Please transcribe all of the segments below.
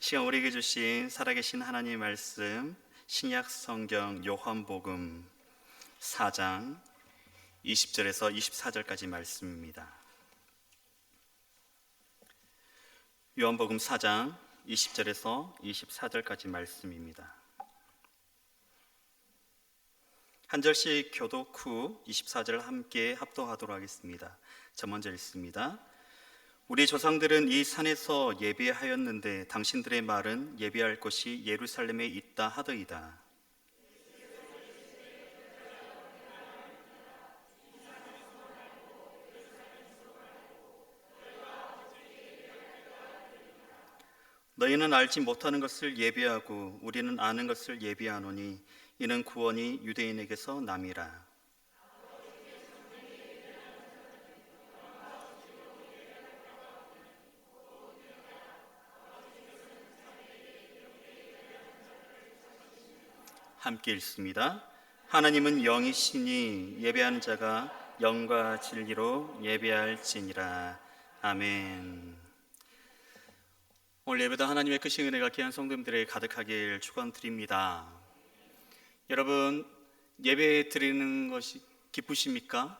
시간 우리에게 주신 살아계신 하나님의 말씀, 신약 성경 요한복음 4장 20절에서 24절까지 말씀입니다. 요한복음 4장 20절에서 24절까지 말씀입니다. 한 절씩 교독 후 24절 함께 합독하도록 하겠습니다. 저 먼저 읽습니다. 우리 조상들은 이 산에서 예배하였는데 당신들의 말은 예배할 곳이 예루살렘에 있다 하더이다. 너희는 알지 못하는 것을 예배하고 우리는 아는 것을 예배하노니 이는 구원이 유대인에게서 남이라. 함께 읽습니다. 하나님은 영이시니 예배하는 자가 영과 진리로 예배할지니라. 아멘. 오늘 예배도 하나님의 크신 은혜가 귀한 성도님들에게 가득하길 축원드립니다. 여러분, 예배 드리는 것이 기쁘십니까?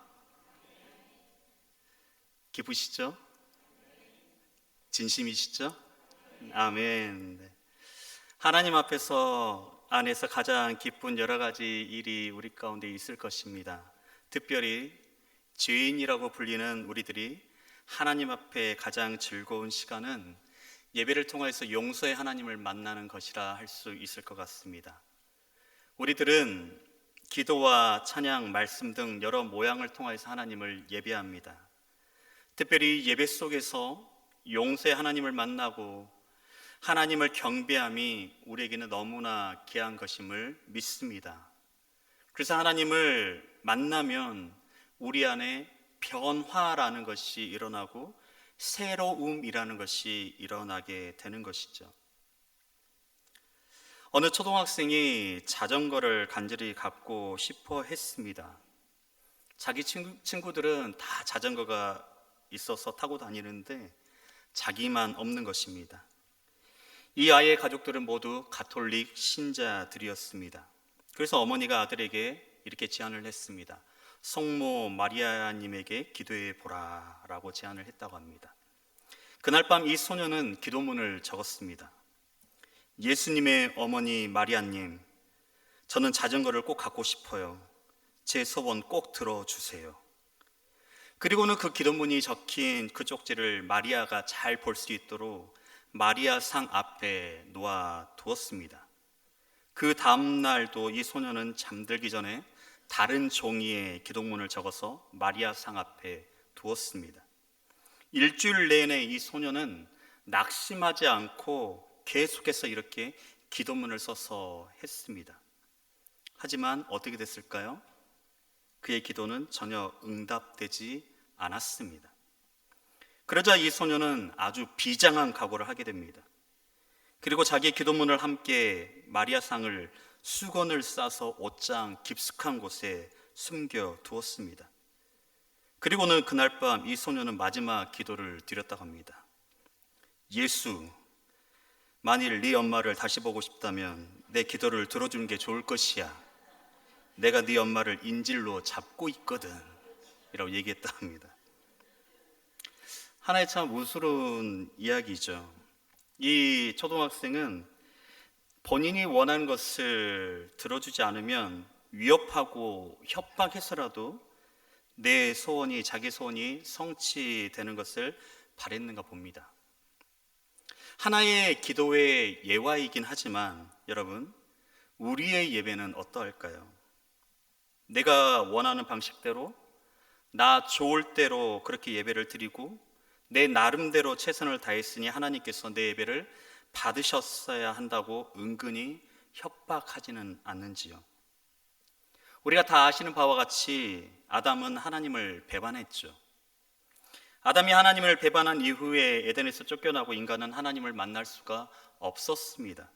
기쁘시죠? 진심이시죠? 아멘. 하나님 안에서 가장 기쁜 여러 가지 일이 우리 가운데 있을 것입니다. 특별히 죄인이라고 불리는 우리들이 하나님 앞에 가장 즐거운 시간은 예배를 통해서 용서의 하나님을 만나는 것이라 할 수 있을 것 같습니다. 우리들은 기도와 찬양, 말씀 등 여러 모양을 통해서 하나님을 예배합니다. 특별히 예배 속에서 용서의 하나님을 만나고 하나님을 경배함이 우리에게는 너무나 귀한 것임을 믿습니다. 그래서 하나님을 만나면 우리 안에 변화라는 것이 일어나고 새로움이라는 것이 일어나게 되는 것이죠. 어느 초등학생이 자전거를 간절히 갖고 싶어 했습니다. 자기 친구들은 다 자전거가 있어서 타고 다니는데 자기만 없는 것입니다. 이 아이의 가족들은 모두 가톨릭 신자들이었습니다. 그래서 어머니가 아들에게 이렇게 제안을 했습니다. 성모 마리아님에게 기도해 보라 라고 제안을 했다고 합니다. 그날 밤 이 소녀는 기도문을 적었습니다. 예수님의 어머니 마리아님, 저는 자전거를 꼭 갖고 싶어요. 제 소원 꼭 들어주세요. 그리고는 그 기도문이 적힌 그 쪽지를 마리아가 잘 볼 수 있도록 마리아 상 앞에 놓아 두었습니다. 그 다음 날도 이 소녀는 잠들기 전에 다른 종이에 기도문을 적어서 마리아 상 앞에 두었습니다. 일주일 내내 이 소녀는 낙심하지 않고 계속해서 이렇게 기도문을 써서 했습니다. 하지만 어떻게 됐을까요? 그의 기도는 전혀 응답되지 않았습니다. 그러자 이 소녀는 아주 비장한 각오를 하게 됩니다. 그리고 자기 기도문을 함께 마리아상을 수건을 싸서 옷장 깊숙한 곳에 숨겨 두었습니다. 그리고는 그날 밤 이 소녀는 마지막 기도를 드렸다고 합니다. 예수, 만일 네 엄마를 다시 보고 싶다면 내 기도를 들어주는 게 좋을 것이야. 내가 네 엄마를 인질로 잡고 있거든 이라고 얘기했다 합니다. 하나의 참 우스러운 이야기죠. 이 초등학생은 본인이 원하는 것을 들어주지 않으면 위협하고 협박해서라도 내 소원이, 자기 소원이 성취되는 것을 바랬는가 봅니다. 하나의 기도의 예화이긴 하지만 여러분, 우리의 예배는 어떠할까요? 내가 원하는 방식대로, 나 좋을 대로 그렇게 예배를 드리고 내 나름대로 최선을 다했으니 하나님께서 내 예배를 받으셨어야 한다고 은근히 협박하지는 않는지요? 우리가 다 아시는 바와 같이 아담은 하나님을 배반했죠. 아담이 하나님을 배반한 이후에 에덴에서 쫓겨나고 인간은 하나님을 만날 수가 없었습니다.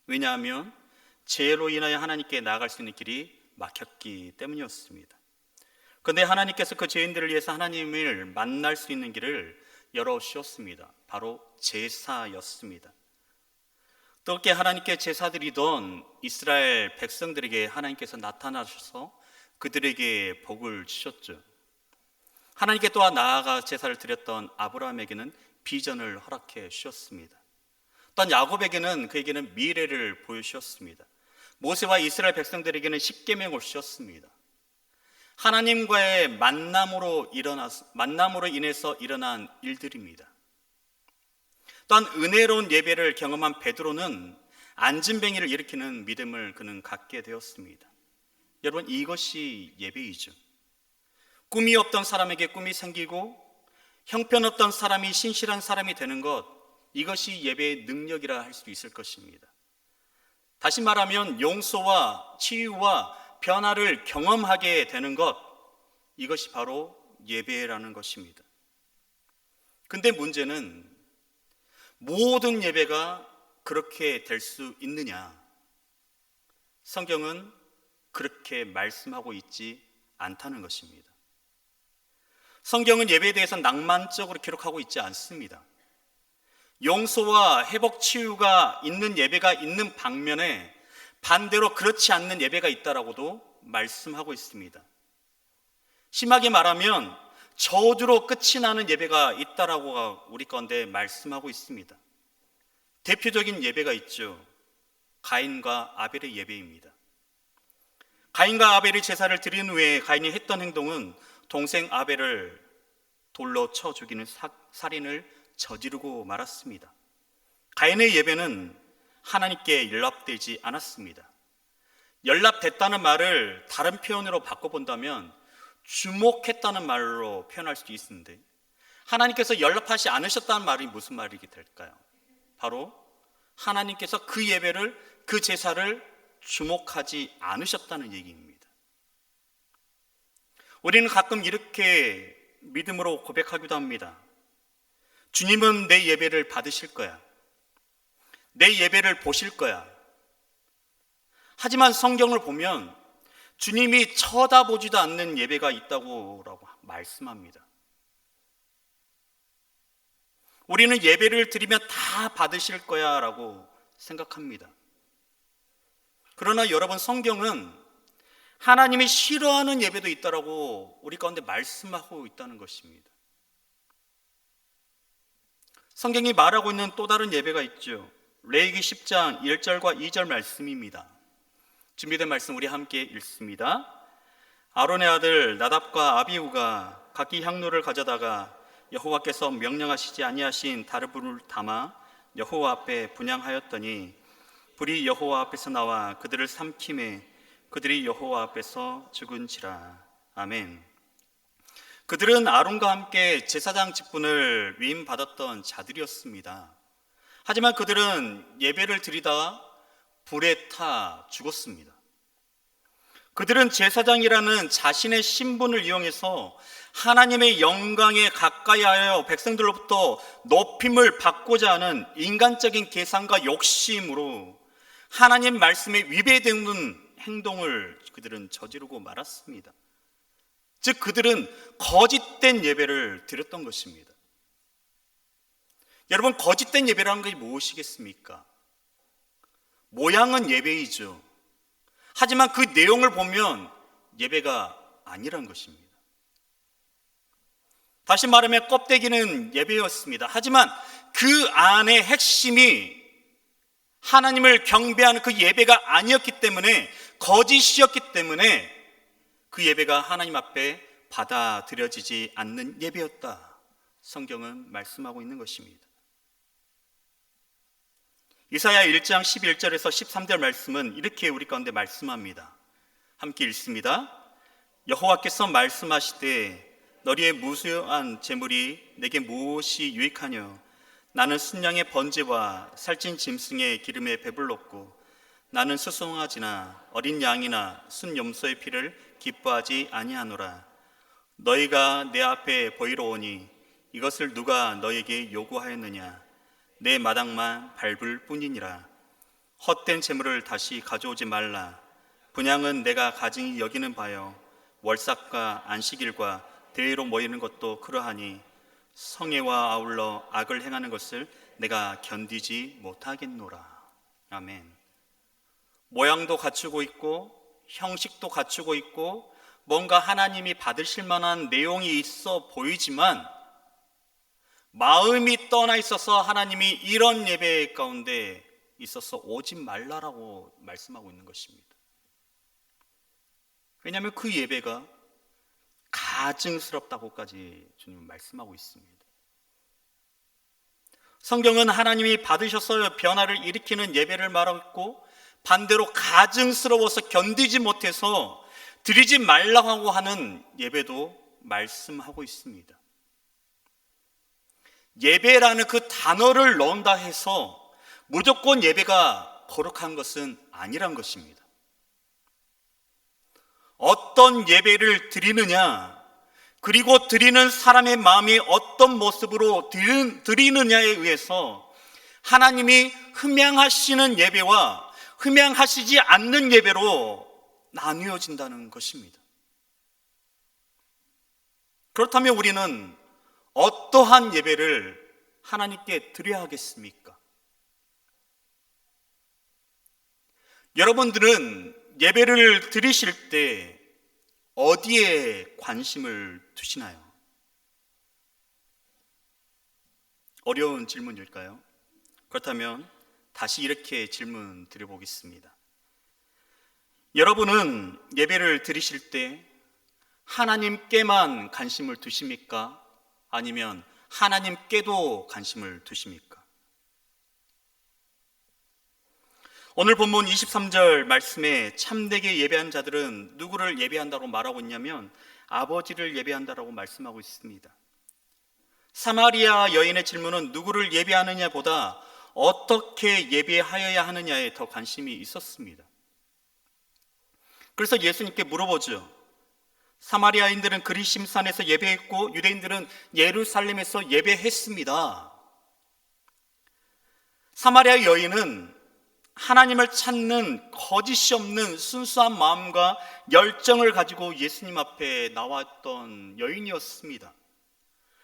왜냐하면 죄로 인하여 하나님께 나아갈 수 있는 길이 막혔기 때문이었습니다. 그런데 하나님께서 그 죄인들을 위해서 하나님을 만날 수 있는 길을 열어주셨습니다. 바로 제사였습니다. 뜨겁게 하나님께 제사드리던 이스라엘 백성들에게 하나님께서 나타나셔서 그들에게 복을 주셨죠. 하나님께 또한 나아가 제사를 드렸던 아브라함에게는 비전을 허락해 주셨습니다. 또한 야곱에게는 그에게는 미래를 보여주셨습니다. 모세와 이스라엘 백성들에게는 십계명을 주셨습니다. 하나님과의 만남으로 인해서 일어난 일들입니다. 또한 은혜로운 예배를 경험한 베드로는 안진뱅이를 일으키는 믿음을 그는 갖게 되었습니다. 여러분, 이것이 예배이죠. 꿈이 없던 사람에게 꿈이 생기고 형편없던 사람이 신실한 사람이 되는 것, 이것이 예배의 능력이라 할 수 있을 것입니다. 다시 말하면 용서와 치유와 변화를 경험하게 되는 것, 이것이 바로 예배라는 것입니다. 근데 문제는 모든 예배가 그렇게 될 수 있느냐? 성경은 그렇게 말씀하고 있지 않다는 것입니다. 성경은 예배에 대해서 낭만적으로 기록하고 있지 않습니다. 용서와 회복 치유가 있는 예배가 있는 반면에 반대로 그렇지 않는 예배가 있다라고도 말씀하고 있습니다. 심하게 말하면 저주로 끝이 나는 예배가 있다라고 우리 가운데 말씀하고 있습니다. 대표적인 예배가 있죠. 가인과 아벨의 예배입니다. 가인과 아벨이 제사를 드린 후에 가인이 했던 행동은 동생 아벨을 돌로 쳐 죽이는 살인을 저지르고 말았습니다. 가인의 예배는 하나님께 연락되지 않았습니다. 연락됐다는 말을 다른 표현으로 바꿔본다면 주목했다는 말로 표현할 수도 있는데, 하나님께서 연락하지 않으셨다는 말이 무슨 말이 될까요? 바로 하나님께서 그 예배를, 그 제사를 주목하지 않으셨다는 얘기입니다. 우리는 가끔 이렇게 믿음으로 고백하기도 합니다. 주님은 내 예배를 받으실 거야. 내 예배를 보실 거야. 하지만 성경을 보면 주님이 쳐다보지도 않는 예배가 있다고 말씀합니다. 우리는 예배를 드리면 다 받으실 거야 라고 생각합니다. 그러나 여러분, 성경은 하나님이 싫어하는 예배도 있다라고 우리 가운데 말씀하고 있다는 것입니다. 성경이 말하고 있는 또 다른 예배가 있죠. 레위기 10장 1절과 2절 말씀입니다. 준비된 말씀 우리 함께 읽습니다. 아론의 아들 나답과 아비후가 각기 향로를 가져다가 여호와께서 명령하시지 아니하신 다른 불을 담아 여호와 앞에 분향하였더니 불이 여호와 앞에서 나와 그들을 삼킴에 그들이 여호와 앞에서 죽은지라. 아멘. 그들은 아론과 함께 제사장 직분을 위임받았던 자들이었습니다. 하지만 그들은 예배를 드리다가 불에 타 죽었습니다. 그들은 제사장이라는 자신의 신분을 이용해서 하나님의 영광에 가까이 하여 백성들로부터 높임을 받고자 하는 인간적인 계산과 욕심으로 하나님 말씀에 위배되는 행동을 그들은 저지르고 말았습니다. 즉 그들은 거짓된 예배를 드렸던 것입니다. 여러분, 거짓된 예배라는 것이 무엇이겠습니까? 모양은 예배이죠. 하지만 그 내용을 보면 예배가 아니란 것입니다. 다시 말하면 껍데기는 예배였습니다. 하지만 그 안의 핵심이 하나님을 경배하는 그 예배가 아니었기 때문에, 거짓이었기 때문에 그 예배가 하나님 앞에 받아들여지지 않는 예배였다. 성경은 말씀하고 있는 것입니다. 이사야 1장 11절에서 13절 말씀은 이렇게 우리 가운데 말씀합니다. 함께 읽습니다. 여호와께서 말씀하시되 너희의 무수한 재물이 내게 무엇이 유익하뇨? 나는 순양의 번제와 살찐 짐승의 기름에 배불렀고 나는 수송아지나 어린 양이나 순염소의 피를 기뻐하지 아니하노라. 너희가 내 앞에 보이러 오니 이것을 누가 너에게 요구하였느냐? 내 마당만 밟을 뿐이니라. 헛된 재물을 다시 가져오지 말라. 분향은 내가 가증히 여기는 바요 월삭과 안식일과 대회로 모이는 것도 그러하니 성애와 아울러 악을 행하는 것을 내가 견디지 못하겠노라. 아멘. 모양도 갖추고 있고 형식도 갖추고 있고 뭔가 하나님이 받으실 만한 내용이 있어 보이지만 마음이 떠나 있어서 하나님이 이런 예배 가운데 있어서 오지 말라라고 말씀하고 있는 것입니다. 왜냐하면 그 예배가 가증스럽다고까지 주님은 말씀하고 있습니다. 성경은 하나님이 받으셔서 변화를 일으키는 예배를 말하고 반대로 가증스러워서 견디지 못해서 드리지 말라고 하는 예배도 말씀하고 있습니다. 예배라는 그 단어를 넣는다 해서 무조건 예배가 거룩한 것은 아니란 것입니다. 어떤 예배를 드리느냐, 그리고 드리는 사람의 마음이 어떤 모습으로 드리느냐에 의해서 하나님이 흠양하시는 예배와 흠양하시지 않는 예배로 나뉘어진다는 것입니다. 그렇다면 우리는 어떠한 예배를 하나님께 드려야 하겠습니까? 여러분들은 예배를 드리실 때 어디에 관심을 두시나요? 어려운 질문일까요? 그렇다면 다시 이렇게 질문 드려보겠습니다. 여러분은 예배를 드리실 때 하나님께만 관심을 두십니까? 아니면 하나님께도 관심을 두십니까? 오늘 본문 23절 말씀에 참되게 예배한 자들은 누구를 예배한다고 말하고 있냐면 아버지를 예배한다라고 말씀하고 있습니다. 사마리아 여인의 질문은 누구를 예배하느냐보다 어떻게 예배하여야 하느냐에 더 관심이 있었습니다. 그래서 예수님께 물어보죠. 사마리아인들은 그리심산에서 예배했고 유대인들은 예루살렘에서 예배했습니다. 사마리아 여인은 하나님을 찾는 거짓이 없는 순수한 마음과 열정을 가지고 예수님 앞에 나왔던 여인이었습니다.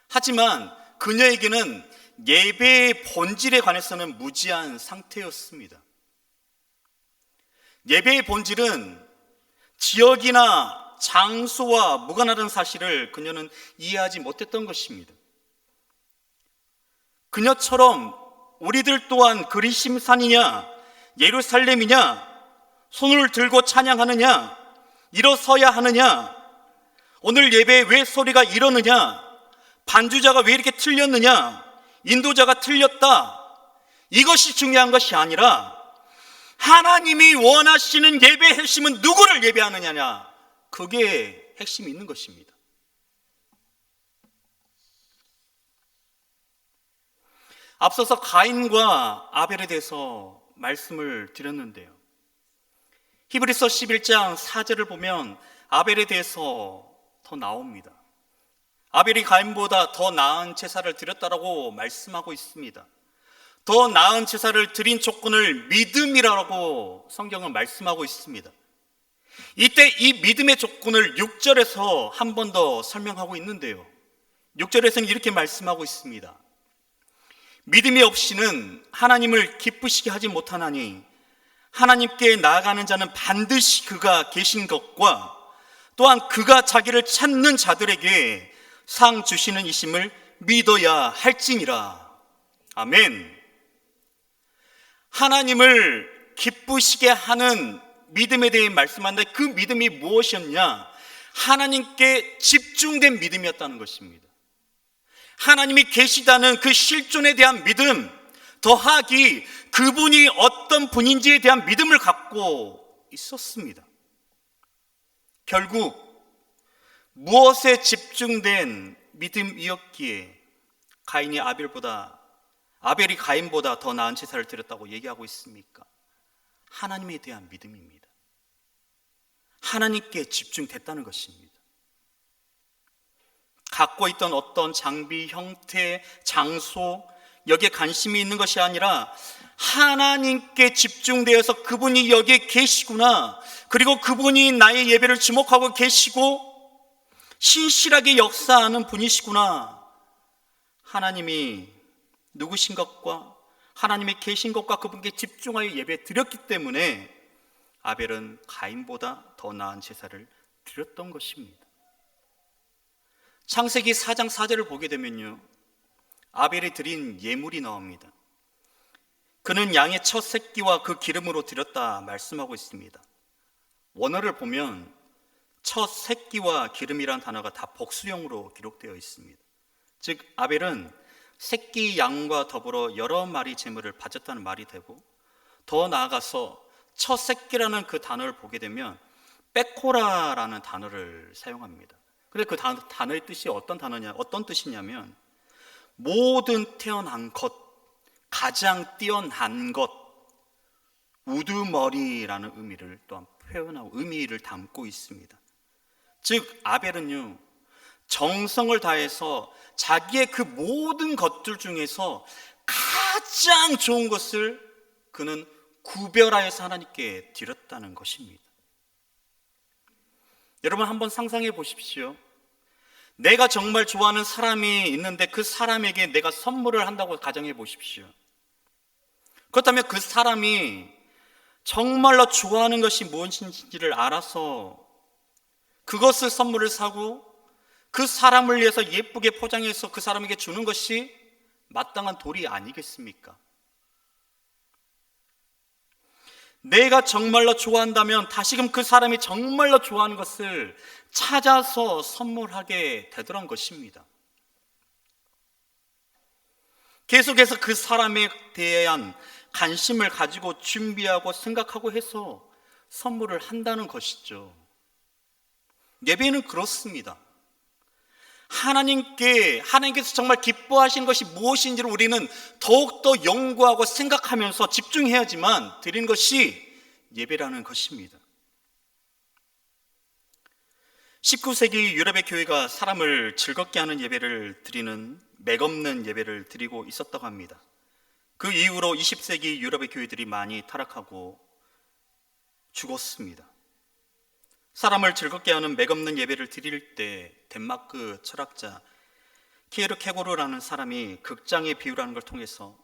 하지만 그녀에게는 예배의 본질에 관해서는 무지한 상태였습니다. 예배의 본질은 지역이나 장소와 무관하다는 사실을 그녀는 이해하지 못했던 것입니다. 그녀처럼 우리들 또한 그리심산이냐 예루살렘이냐, 손을 들고 찬양하느냐, 일어서야 하느냐, 오늘 예배에 왜 소리가 이러느냐, 반주자가 왜 이렇게 틀렸느냐, 인도자가 틀렸다, 이것이 중요한 것이 아니라 하나님이 원하시는 예배의 핵심은 누구를 예배하느냐냐, 그게 핵심이 있는 것입니다. 앞서서 가인과 아벨에 대해서 말씀을 드렸는데요. 히브리서 11장 4절을 보면 아벨에 대해서 더 나옵니다. 아벨이 가인보다 더 나은 제사를 드렸다라고 말씀하고 있습니다. 더 나은 제사를 드린 조건을 믿음이라고 성경은 말씀하고 있습니다. 이때 이 믿음의 조건을 6절에서 한 번 더 설명하고 있는데요. 6절에서는 이렇게 말씀하고 있습니다. 믿음이 없이는 하나님을 기쁘시게 하지 못하나니 하나님께 나아가는 자는 반드시 그가 계신 것과 또한 그가 자기를 찾는 자들에게 상 주시는 이심을 믿어야 할지니라. 아멘. 하나님을 기쁘시게 하는 믿음에 대해 말씀하는데 그 믿음이 무엇이었냐? 하나님께 집중된 믿음이었다는 것입니다. 하나님이 계시다는 그 실존에 대한 믿음, 더하기 그분이 어떤 분인지에 대한 믿음을 갖고 있었습니다. 결국 무엇에 집중된 믿음이었기에 아벨이 가인보다 더 나은 제사를 드렸다고 얘기하고 있습니까? 하나님에 대한 믿음입니다. 하나님께 집중됐다는 것입니다. 갖고 있던 어떤 장비, 형태, 장소, 여기에 관심이 있는 것이 아니라 하나님께 집중되어서 그분이 여기에 계시구나, 그리고 그분이 나의 예배를 주목하고 계시고 신실하게 역사하는 분이시구나, 하나님이 누구신 것과 하나님이 계신 것과 그분께 집중하여 예배 드렸기 때문에 아벨은 가인보다 더 나은 제사를 드렸던 것입니다. 창세기 4장 4절을 보게 되면요, 아벨이 드린 예물이 나옵니다. 그는 양의 첫 새끼와 그 기름으로 드렸다 말씀하고 있습니다. 원어를 보면 첫 새끼와 기름이란 단어가 다 복수형으로 기록되어 있습니다. 즉 아벨은 새끼 양과 더불어 여러 마리 제물을 바쳤다는 말이 되고, 더 나아가서 첫 새끼라는 그 단어를 보게 되면 빼코라라는 단어를 사용합니다. 근데 그 단어의 뜻이 어떤 뜻이냐면 모든 태어난 것, 가장 뛰어난 것, 우두머리라는 의미를 또한 표현하고 의미를 담고 있습니다. 즉 아벨은요, 정성을 다해서 자기의 그 모든 것들 중에서 가장 좋은 것을 그는 구별하여서 하나님께 드렸다는 것입니다. 여러분 한번 상상해 보십시오. 내가 정말 좋아하는 사람이 있는데 그 사람에게 내가 선물을 한다고 가정해 보십시오. 그렇다면 그 사람이 정말로 좋아하는 것이 무엇인지를 알아서 그것을 선물을 사고 그 사람을 위해서 예쁘게 포장해서 그 사람에게 주는 것이 마땅한 도리 아니겠습니까? 내가 정말로 좋아한다면 다시금 그 사람이 정말로 좋아하는 것을 찾아서 선물하게 되더란 것입니다. 계속해서 그 사람에 대한 관심을 가지고 준비하고 생각하고 해서 선물을 한다는 것이죠. 예배는 그렇습니다. 하나님께서 정말 기뻐하시는 것이 무엇인지를 우리는 더욱더 연구하고 생각하면서 집중해야지만 드리는 것이 예배라는 것입니다. 19세기 유럽의 교회가 사람을 즐겁게 하는 예배를 드리는 맥없는 예배를 드리고 있었다고 합니다. 그 이후로 20세기 유럽의 교회들이 많이 타락하고 죽었습니다. 사람을 즐겁게 하는 맥없는 예배를 드릴 때 덴마크 철학자 키에르케고르라는 사람이 극장의 비유라는 걸 통해서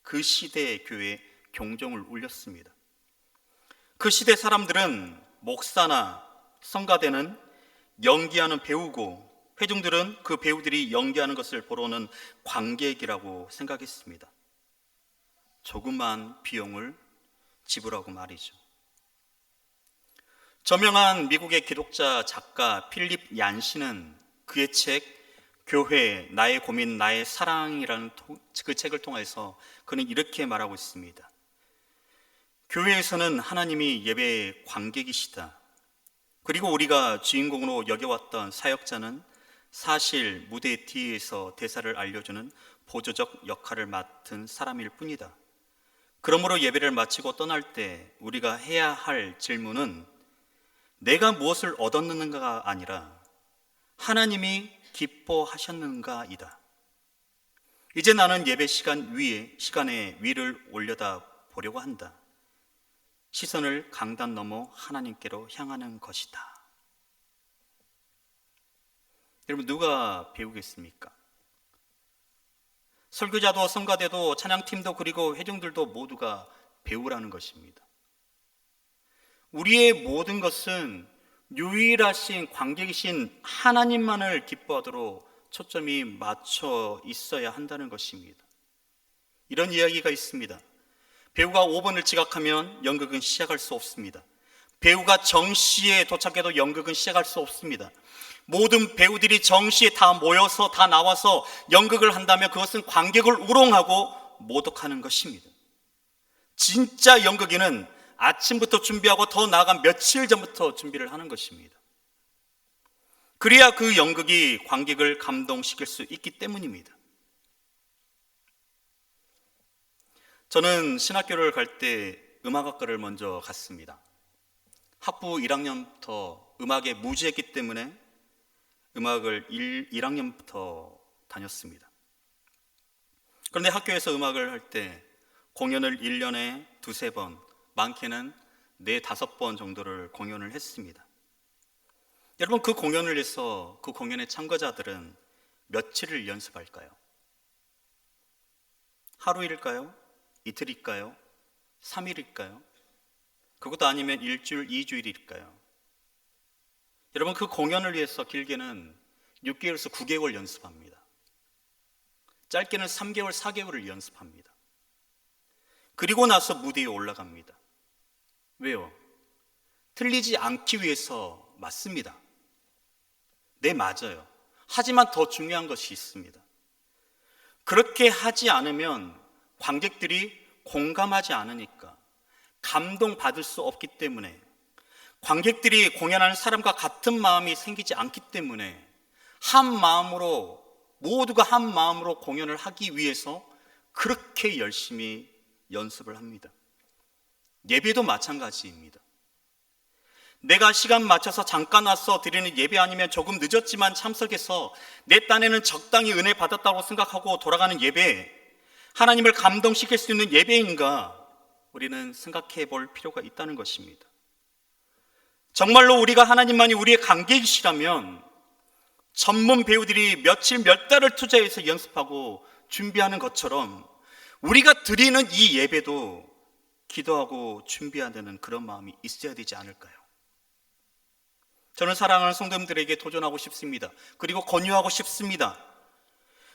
그 시대의 교회에 경종을 울렸습니다. 그 시대 사람들은 목사나 성가대는 연기하는 배우고 회중들은 그 배우들이 연기하는 것을 보러 오는 관객이라고 생각했습니다. 조그만 비용을 지불하고 말이죠. 저명한 미국의 기독자 작가 필립 얀시는 그의 책 교회, 나의 고민, 나의 사랑이라는 그 책을 통해서 그는 이렇게 말하고 있습니다. 교회에서는 하나님이 예배의 관객이시다. 그리고 우리가 주인공으로 여겨왔던 사역자는 사실 무대 뒤에서 대사를 알려주는 보조적 역할을 맡은 사람일 뿐이다. 그러므로 예배를 마치고 떠날 때 우리가 해야 할 질문은 내가 무엇을 얻었는가가 아니라 하나님이 기뻐하셨는가이다. 이제 나는 예배 시간에 위를 올려다 보려고 한다. 시선을 강단 넘어 하나님께로 향하는 것이다. 여러분 누가 배우겠습니까? 설교자도 성가대도 찬양팀도 그리고 회중들도 모두가 배우라는 것입니다. 우리의 모든 것은 유일하신 관객이신 하나님만을 기뻐하도록 초점이 맞춰 있어야 한다는 것입니다. 이런 이야기가 있습니다. 배우가 5분을 지각하면 연극은 시작할 수 없습니다. 배우가 정시에 도착해도 연극은 시작할 수 없습니다. 모든 배우들이 정시에 다 모여서 다 나와서 연극을 한다면 그것은 관객을 우롱하고 모독하는 것입니다. 진짜 연극인은 아침부터 준비하고 더 나아가 며칠 전부터 준비를 하는 것입니다. 그래야 그 연극이 관객을 감동시킬 수 있기 때문입니다. 저는 신학교를 갈 때 음악학과를 먼저 갔습니다. 학부 1학년부터 음악에 무지했기 때문에 음악을 1학년부터 다녔습니다. 그런데 학교에서 음악을 할 때 공연을 1년에 2-3번, 많게는 4-5번 정도를 공연을 했습니다. 여러분 그 공연을 해서 그 공연의 참가자들은 며칠을 연습할까요? 하루일까요? 이틀일까요? 3일일까요? 그것도 아니면 일주일, 2주일일까요? 여러분, 그 공연을 위해서 길게는 6개월에서 9개월 연습합니다. 짧게는 3개월, 4개월을 연습합니다. 그리고 나서 무대에 올라갑니다. 왜요? 틀리지 않기 위해서 맞습니다. 네, 맞아요. 하지만 더 중요한 것이 있습니다. 그렇게 하지 않으면 관객들이 공감하지 않으니까, 감동받을 수 없기 때문에, 관객들이 공연하는 사람과 같은 마음이 생기지 않기 때문에 한 마음으로, 모두가 한 마음으로 공연을 하기 위해서 그렇게 열심히 연습을 합니다. 예배도 마찬가지입니다. 내가 시간 맞춰서 잠깐 와서 드리는 예배 아니면 조금 늦었지만 참석해서 내 딴에는 적당히 은혜 받았다고 생각하고 돌아가는 예배, 하나님을 감동시킬 수 있는 예배인가 우리는 생각해 볼 필요가 있다는 것입니다. 정말로 우리가 하나님만이 우리의 관객이시라면 전문 배우들이 며칠 몇 달을 투자해서 연습하고 준비하는 것처럼 우리가 드리는 이 예배도 기도하고 준비해야 되는 그런 마음이 있어야 되지 않을까요? 저는 사랑하는 성도님들에게 도전하고 싶습니다. 그리고 권유하고 싶습니다.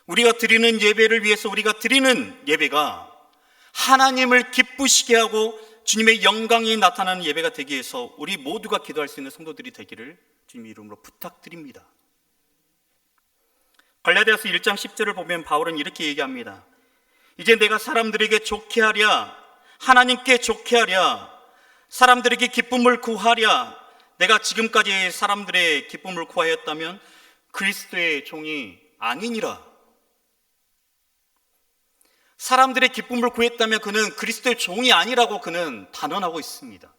우리가 드리는 예배를 위해서 우리가 드리는 예배가 하나님을 기쁘시게 하고 주님의 영광이 나타나는 예배가 되기 위해서 우리 모두가 기도할 수 있는 성도들이 되기를 주님의 이름으로 부탁드립니다. 갈라디아서 1장 10절을 보면 바울은 이렇게 얘기합니다. 이제 내가 사람들에게 좋게 하랴, 하나님께 좋게 하랴, 사람들에게 기쁨을 구하랴. 내가 지금까지 사람들의 기쁨을 구하였다면 그리스도의 종이 아니니라. 사람들의 기쁨을 구했다면 그는 그리스도의 종이 아니라고 그는 단언하고 있습니다.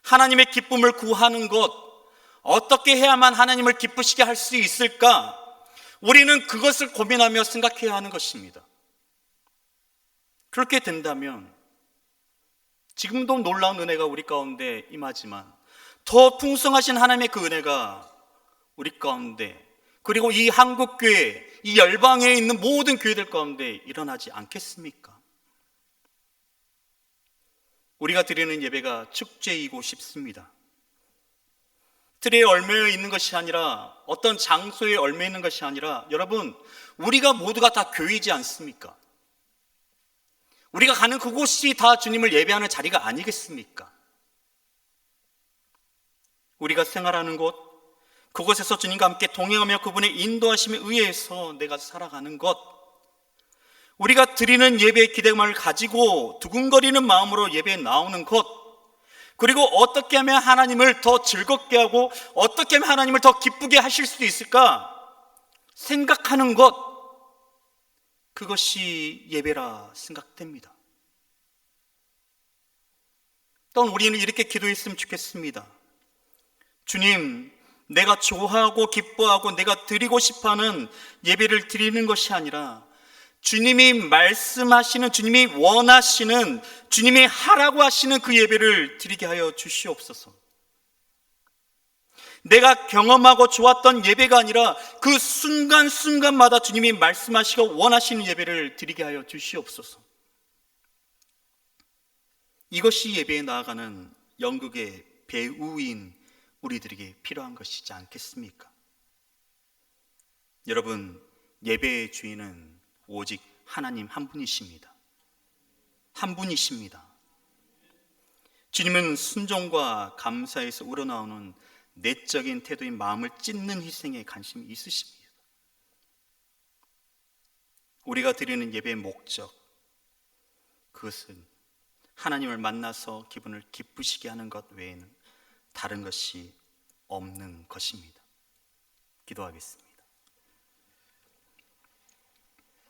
하나님의 기쁨을 구하는 것, 어떻게 해야만 하나님을 기쁘시게 할 수 있을까? 우리는 그것을 고민하며 생각해야 하는 것입니다. 그렇게 된다면 지금도 놀라운 은혜가 우리 가운데 임하지만 더 풍성하신 하나님의 그 은혜가 우리 가운데, 그리고 이 한국교회, 이 열방에 있는 모든 교회들 가운데 일어나지 않겠습니까? 우리가 드리는 예배가 축제이고 싶습니다. 틀에 얽매여 있는 것이 아니라, 어떤 장소에 얽매여 있는 것이 아니라, 여러분, 우리가 모두가 다 교회이지 않습니까? 우리가 가는 그곳이 다 주님을 예배하는 자리가 아니겠습니까? 우리가 생활하는 곳, 그곳에서 주님과 함께 동행하며 그분의 인도하심에 의해서 내가 살아가는 것, 우리가 드리는 예배의 기대감을 가지고 두근거리는 마음으로 예배에 나오는 것, 그리고 어떻게 하면 하나님을 더 즐겁게 하고 어떻게 하면 하나님을 더 기쁘게 하실 수 있을까 생각하는 것, 그것이 예배라 생각됩니다. 또한 우리는 이렇게 기도했으면 좋겠습니다. 주님, 내가 좋아하고 기뻐하고 내가 드리고 싶어하는 예배를 드리는 것이 아니라 주님이 말씀하시는, 주님이 원하시는, 주님이 하라고 하시는 그 예배를 드리게 하여 주시옵소서. 내가 경험하고 좋았던 예배가 아니라 그 순간순간마다 주님이 말씀하시고 원하시는 예배를 드리게 하여 주시옵소서. 이것이 예배에 나아가는 연극의 배우인 우리들에게 필요한 것이지 않겠습니까? 여러분, 예배의 주인은 오직 하나님 한 분이십니다. 한 분이십니다. 주님은 순종과 감사에서 우러나오는 내적인 태도인 마음을 찢는 희생에 관심이 있으십니다. 우리가 드리는 예배의 목적, 그것은 하나님을 만나서 기분을 기쁘시게 하는 것 외에는 다른 것이 없는 것입니다. 기도하겠습니다.